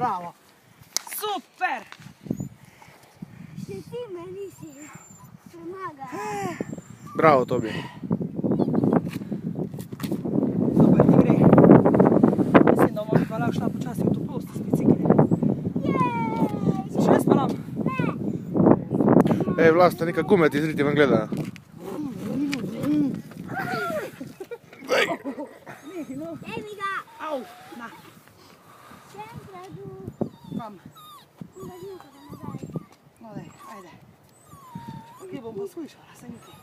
Bravo. Super. Še ti me nisi pomagala. Bravo, Tobi. Super ti gre. Mislim, da bomo hvala šla počasi v toplost s bicikli. Si še spala? Ej, Vlasta, neka gume ti zriti ven gleda. Daj. Ej, mi ga. Au, na. Še enkrat v... Kam? Magazinku ga nazaj. No, daj, ajde. Kje bom poslušala, se nekaj.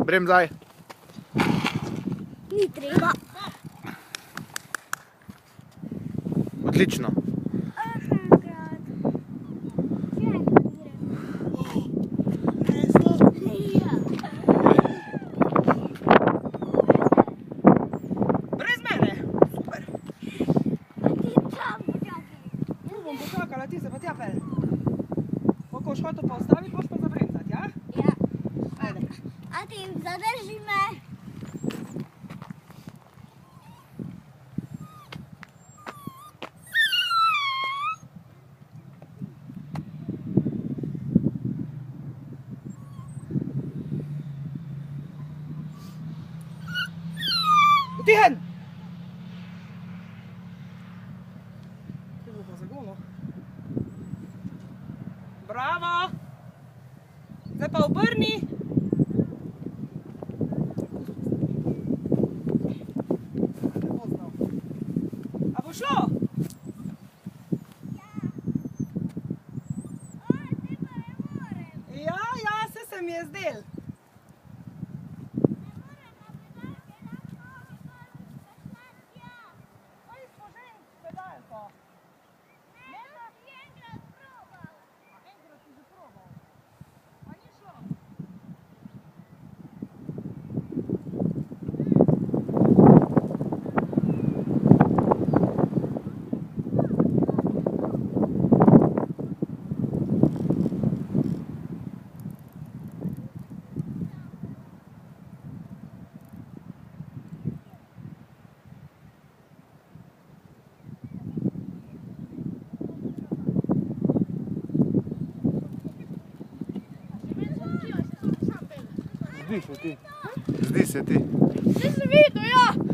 Bremzaj. Ni treba. Odlično. Še enkrat. Še enkrat grem. Ja. Brez mene. Super. Ti tam počakaj. Tu bom počakala, ti se pa tja pel. Ko boš hotel pa ostaviti, boš pa zabremzati, ja? Ja. Ajde. A ti zadrži me. Utihen! Kaj bo pa zagonil? Bravo! Zdaj pa obrni! A bo šlo? Ja, se mi je zdel. Zdi se ti. Zdi se ti. Ti si videl, ja.